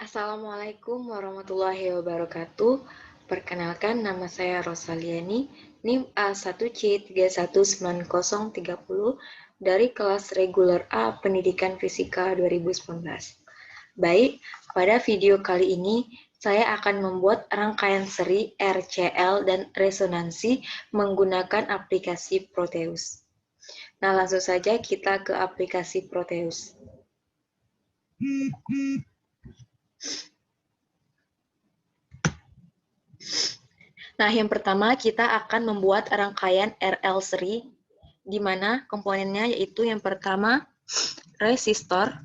Assalamualaikum warahmatullahi wabarakatuh. Perkenalkan, nama saya Rosaliani, NIM A1C319030 dari kelas reguler A Pendidikan Fisika 2019. Baik, pada video kali ini saya akan membuat rangkaian seri RCL dan resonansi menggunakan aplikasi Proteus. Nah, langsung saja kita ke aplikasi Proteus. Nah, yang pertama kita akan membuat rangkaian RL seri, di mana komponennya yaitu yang pertama resistor,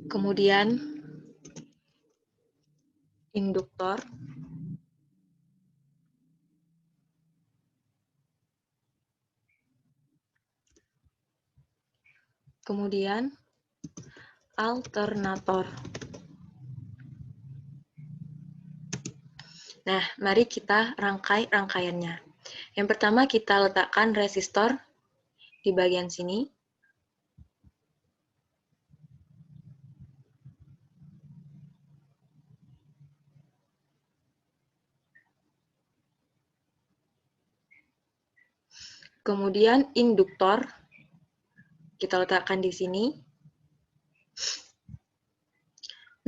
kemudian induktor, kemudian alternator. Nah, mari kita rangkai rangkaiannya. Yang pertama kita letakkan resistor di bagian sini. Kemudian induktor kita letakkan di sini.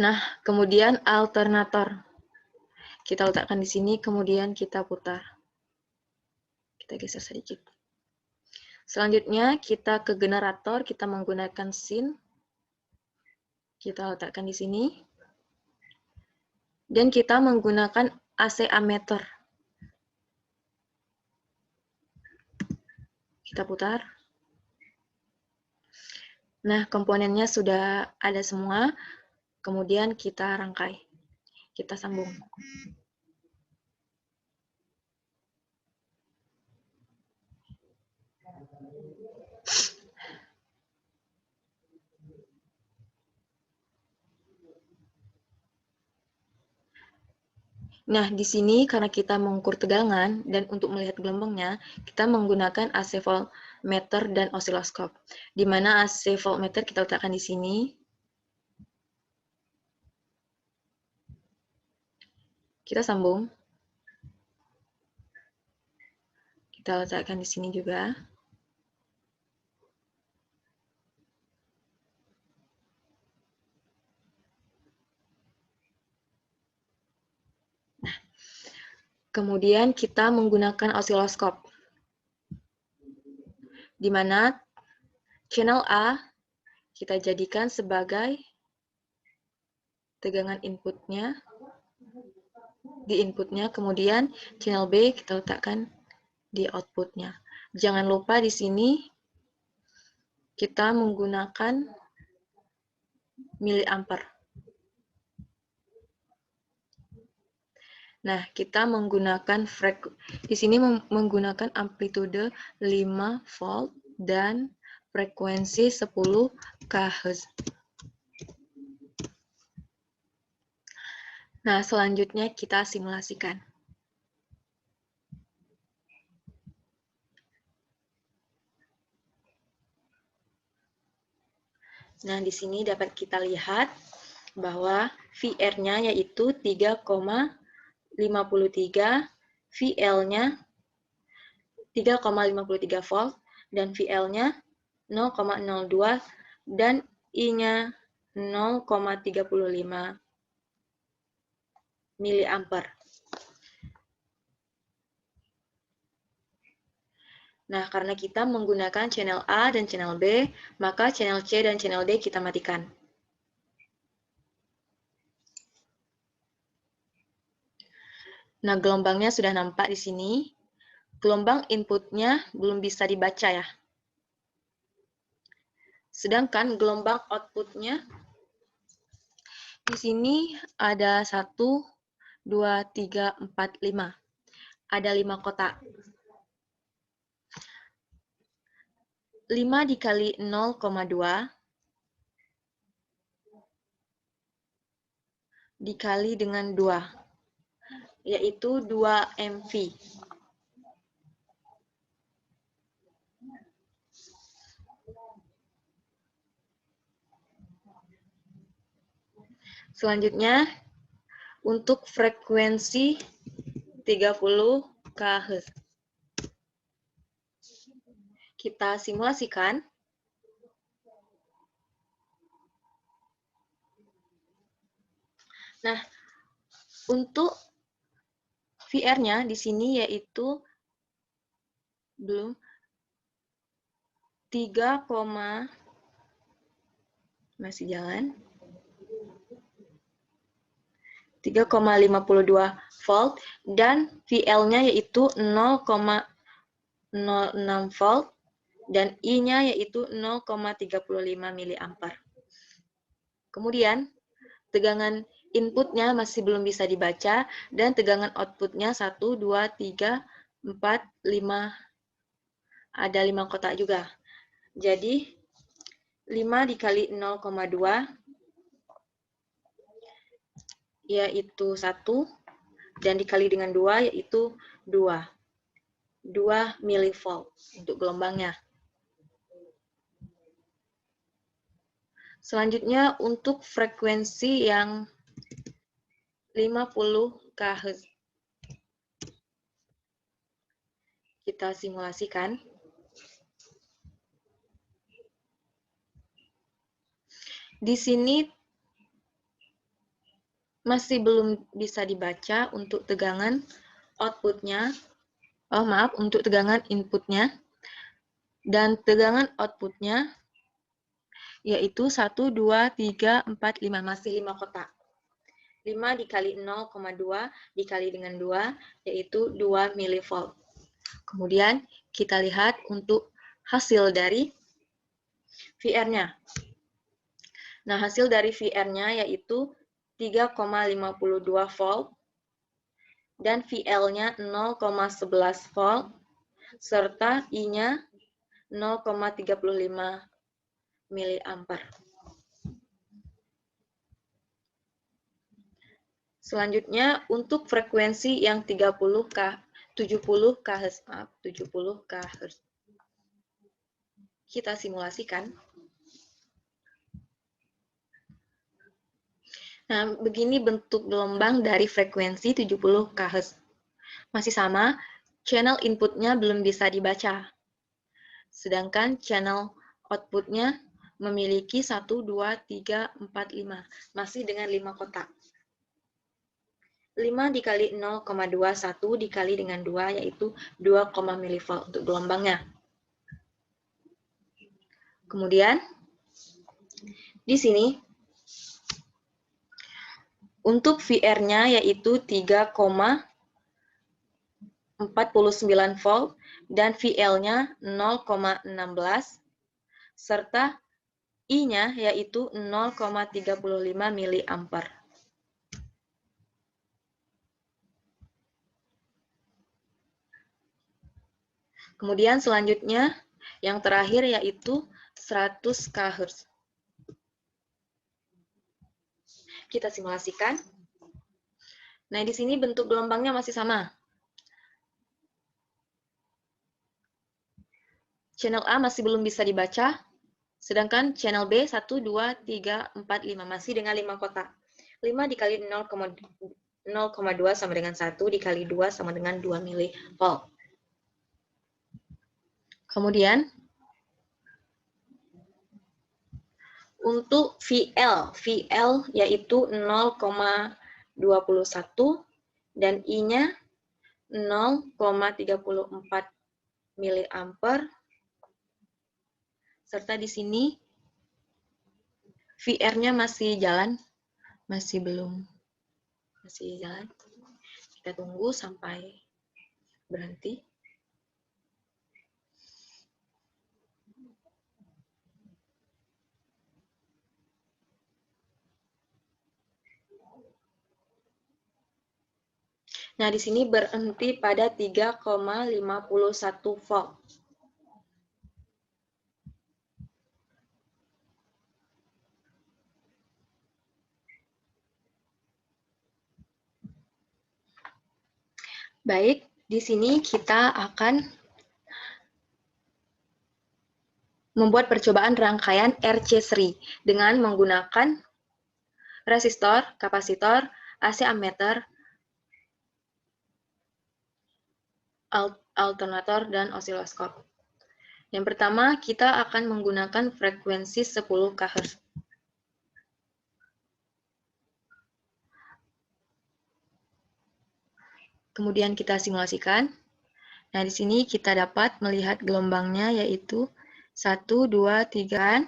Nah, kemudian alternator kita letakkan di sini, kemudian kita putar. Kita geser sedikit. Selanjutnya kita ke generator, kita menggunakan sin. Kita letakkan di sini. Dan kita menggunakan AC ammeter. Kita putar. Nah, komponennya sudah ada semua. Kemudian kita rangkai. Kita sambung. Nah, di sini karena kita mengukur tegangan dan untuk melihat gelombangnya, kita menggunakan AC voltmeter dan osiloskop. Di mana AC voltmeter kita letakkan di sini. Kita sambung. Kita letakkan di sini juga. Nah, kemudian kita menggunakan osiloskop. Di mana channel A kita jadikan sebagai tegangan inputnya, di inputnya, kemudian channel B kita letakkan di outputnya. Jangan lupa di sini kita menggunakan miliampere. Nah, kita menggunakan di sini menggunakan amplitude 5 volt dan frekuensi 10 kHz. Nah, selanjutnya kita simulasikan. Nah, di sini dapat kita lihat bahwa VR-nya yaitu 3,53, VL-nya 3,53 volt, dan VL-nya 0,02, dan I-nya 0,35 miliampere. Nah, karena kita menggunakan channel A dan channel B, maka channel C dan channel D kita matikan. Nah, gelombangnya sudah nampak di sini. Gelombang inputnya belum bisa dibaca ya. Sedangkan gelombang outputnya di sini ada 1, 2, 3, 4, 5. Ada 5 kotak. 5 dikali 0,2 dikali dengan 2, yaitu 2 MV. Selanjutnya, untuk frekuensi 30 kHz. Kita simulasikan. Nah, untuk VR-nya di sini yaitu belum 3, masih jalan. 3,52 volt dan VL-nya yaitu 0,06 volt dan I-nya yaitu 0,35 mA. Kemudian tegangan inputnya masih belum bisa dibaca dan tegangan outputnya 1, 2, 3, 4, 5. Ada 5 kotak juga. Jadi 5 dikali 0,2 yaitu 1 dan dikali dengan 2 yaitu 2 milivolt untuk gelombangnya. Selanjutnya untuk frekuensi yang 50 kHz. Kita simulasikan. Di sini masih belum bisa dibaca untuk tegangan outputnya, untuk tegangan inputnya, dan tegangan outputnya yaitu 1, 2, 3, 4, 5, masih 5 kotak. 5 dikali 0,2 dikali dengan 2 yaitu 2 milivolt. Kemudian kita lihat untuk hasil dari VR-nya. Nah, hasil dari VR-nya yaitu 3,52 volt dan VL-nya 0,11 volt serta I-nya 0,35 mA. Selanjutnya untuk frekuensi yang 70 kHz. Kita simulasikan. Nah, begini bentuk gelombang dari frekuensi 70 kHz. Masih sama, channel inputnya belum bisa dibaca. Sedangkan channel outputnya memiliki 1, 2, 3, 4, 5. Masih dengan 5 kotak. 5 dikali 0,21 dikali dengan 2 yaitu 2, milivolt untuk gelombangnya. Kemudian di sini untuk VR-nya yaitu 3,49 volt dan VL-nya 0,16 serta I-nya yaitu 0,35 mA. Kemudian selanjutnya yang terakhir yaitu 100 kHz. Kita simulasikan. Nah, di sini bentuk gelombangnya masih sama. Channel A masih belum bisa dibaca, sedangkan channel B 1, 2, 3, 4, 5 masih dengan 5 kotak. 5 dikali 0,2 sama dengan 1 dikali 2 sama dengan 2 milivolt. Kemudian untuk VL yaitu 0,21 dan I-nya 0,34 mA. Serta di sini VR-nya masih jalan, masih jalan. Kita tunggu sampai berhenti. Nah, di sini berhenti pada 3,51 volt. Baik, di sini kita akan membuat percobaan rangkaian RC seri dengan menggunakan resistor, kapasitor, AC ammeter, alternator, dan osiloskop. Yang pertama, kita akan menggunakan frekuensi 10 kHz. Kemudian kita simulasikan. Nah, di sini kita dapat melihat gelombangnya yaitu 1, 2, 3.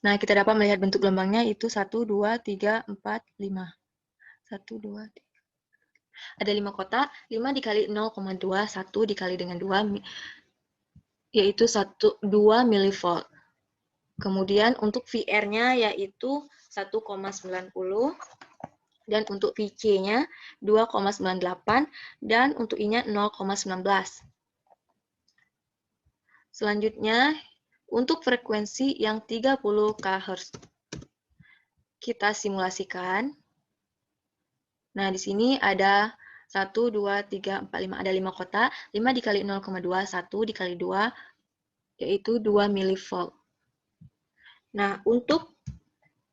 Nah, kita dapat melihat bentuk gelombangnya itu 1, 2, 3, 4, 5. 1, 2, 3. Ada 5 kotak, 5 dikali 0,2, 1 dikali dengan 2, yaitu 2 mV. Kemudian untuk VR-nya yaitu 1,90, dan untuk VC-nya 2,98, dan untuk I-nya 0,19. Selanjutnya, untuk frekuensi yang 30 kHz, kita simulasikan. Nah, di sini ada 1, 2, 3, 4, 5. Ada 5 kotak. 5 dikali 0,2, 1 dikali 2, yaitu 2 mV. Nah, untuk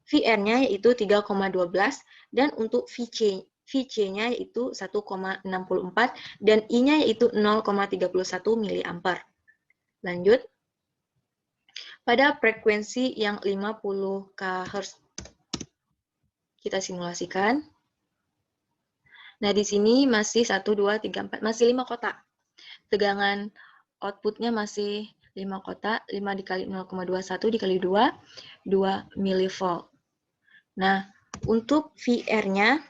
VR-nya yaitu 3,12, dan untuk VC-nya yaitu 1,64, dan I-nya yaitu 0,31 mA. Lanjut, pada frekuensi yang 50 kHz, kita simulasikan. Nah, di sini masih 1, 2, 3, 4, masih 5 kotak. Tegangan outputnya masih 5 kotak, 5 dikali 0,21 dikali 2, 2 mV. Nah, untuk VR-nya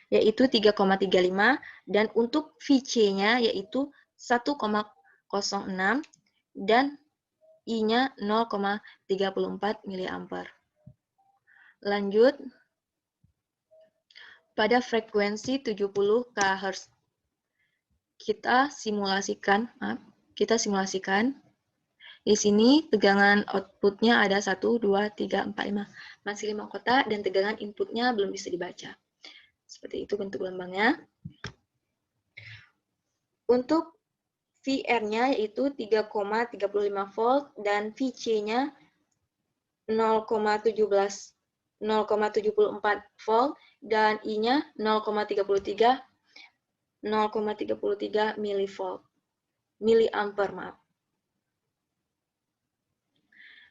yaitu 3,35, dan untuk VC-nya yaitu 1,06, dan I-nya 0,34 mA. Lanjut, pada frekuensi 70 kHz, kita simulasikan. Di sini tegangan outputnya ada 1, 2, 3, 4, 5. Masih 5 kotak, dan tegangan inputnya belum bisa dibaca. Seperti itu bentuk gelombangnya. Untuk VR-nya yaitu 3,35 volt, dan VC-nya 0,74 volt, dan I-nya 0,33 miliampere, maaf.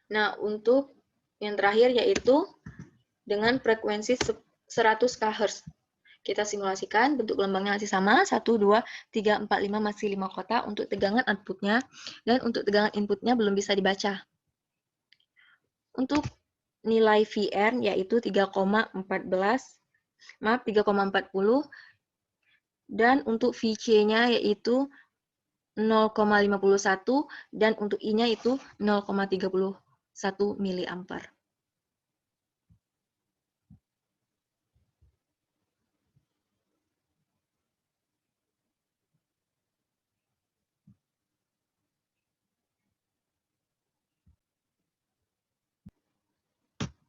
Nah, untuk yang terakhir yaitu dengan frekuensi 100 kHz. Kita simulasikan, bentuk gelombangnya masih sama, 1, 2, 3, 4, 5, masih 5 kotak untuk tegangan outputnya, dan untuk tegangan inputnya belum bisa dibaca. Untuk nilai VR yaitu 3,40, dan untuk VC-nya yaitu 0,51, dan untuk I-nya itu 0,31 miliampere.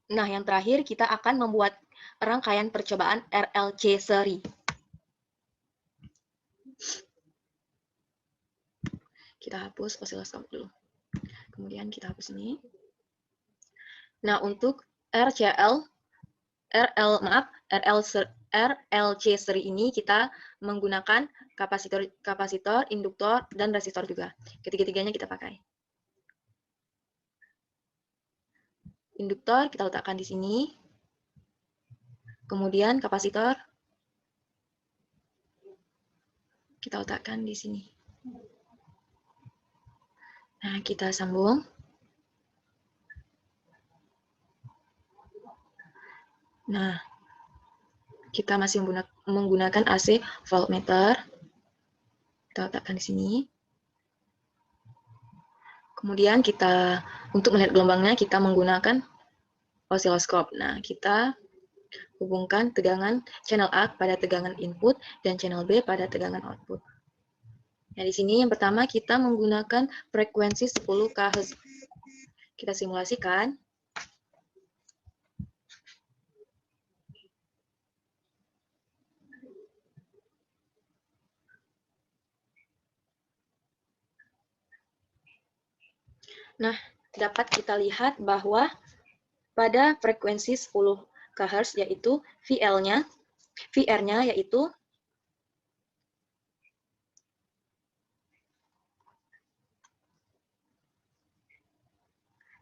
Nah, yang terakhir kita akan membuat rangkaian percobaan RLC seri. Kita hapus osiloskop dulu. Kemudian kita hapus ini. Nah, untuk RLC seri ini kita menggunakan kapasitor, induktor, dan resistor juga. Ketiga-tiganya kita pakai. Induktor kita letakkan di sini. Kemudian kapasitor kita letakkan di sini. Nah, kita sambung. Nah, kita masih menggunakan AC voltmeter. Kita letakkan di sini. Kemudian kita, untuk melihat gelombangnya, kita menggunakan osiloskop. Nah, kita hubungkan tegangan channel A pada tegangan input, dan channel B pada tegangan output. Nah, di sini yang pertama kita menggunakan frekuensi 10 kHz. Kita simulasikan. Nah, dapat kita lihat bahwa pada frekuensi 10 kHz, yaitu VR-nya yaitu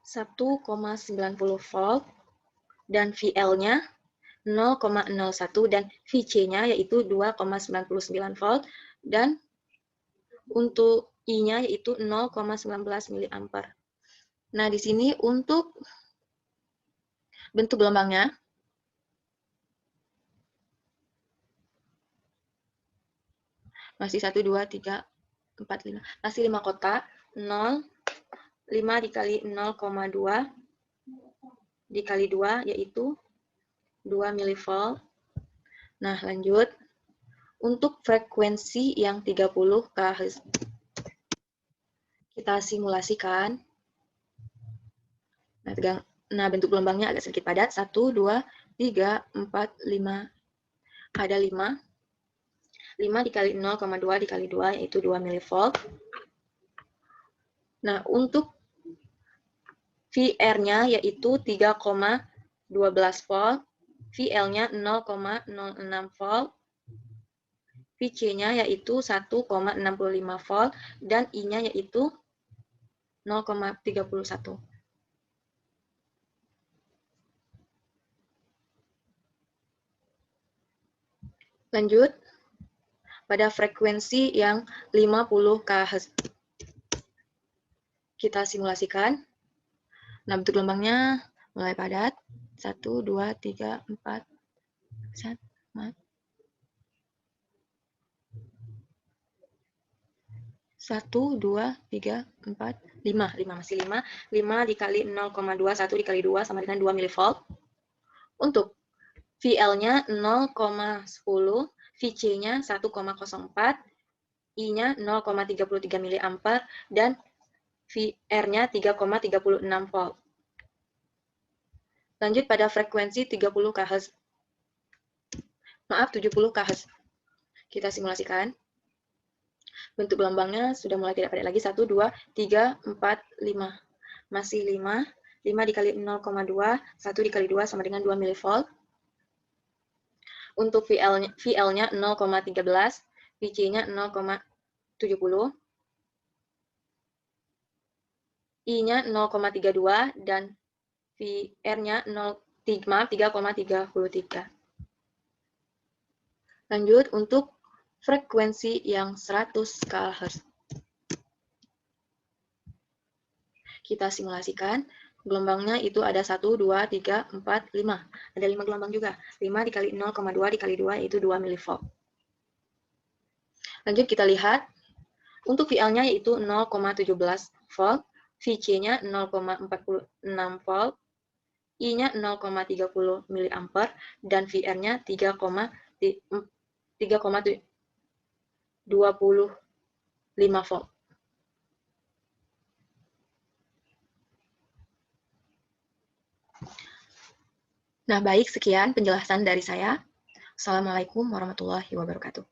1,90 volt, dan VL-nya 0,01, dan VC-nya yaitu 2,99 volt, dan untuk I-nya yaitu 0,19 mA. Nah, di sini untuk bentuk gelombangnya, masih 1, 2, 3, 4, 5. Masih 5 kotak, 0, 5 dikali 0,2 dikali 2, yaitu 2 mV. Nah, lanjut. Untuk frekuensi yang 30 kHz, kita simulasikan. Nah, bentuk gelombangnya agak sedikit padat. 1, 2, 3, 4, 5. Ada 5. 5 dikali 0,2 dikali 2, yaitu 2 mV. Nah, untuk VR-nya yaitu 3,12 volt, VL-nya 0,06 volt, VC-nya yaitu 1,65 volt, dan I-nya yaitu 0,31. Lanjut, pada frekuensi yang 50 kHz. Kita simulasikan. Nah, bentuk gelombangnya mulai padat. 1, 2, 3, 4. 1, 2, 3, 4, 5. 5, masih 5. 5 dikali 0,2, 1 dikali 2 sama dengan 2 mV. Untuk VL-nya 0,10, VC-nya 1,04, I-nya 0,33 mA, dan VR-nya 3,36 volt. Lanjut pada frekuensi 30 kHz. Maaf, 70 kHz. Kita simulasikan. Bentuk gelombangnya sudah mulai tidak padat lagi. 1, 2, 3, 4, 5. Masih 5. 5 dikali 0,2, 1 dikali 2 sama dengan 2 mV. Untuk VL-nya 0,13, VC-nya 0,70, I-nya 0,32, dan VR-nya 3,33. Lanjut untuk frekuensi yang 100 kHz. Kita simulasikan. Gelombangnya itu ada 1, 2, 3, 4, 5. Ada 5 gelombang juga. 5 dikali 0,2 dikali 2, yaitu 2 mV. Lanjut kita lihat. Untuk VL-nya yaitu 0,17 volt, VC-nya 0,46 volt, I-nya 0,30 mA, dan VR-nya 3,25 volt. Nah, baik, sekian penjelasan dari saya. Assalamualaikum warahmatullahi wabarakatuh.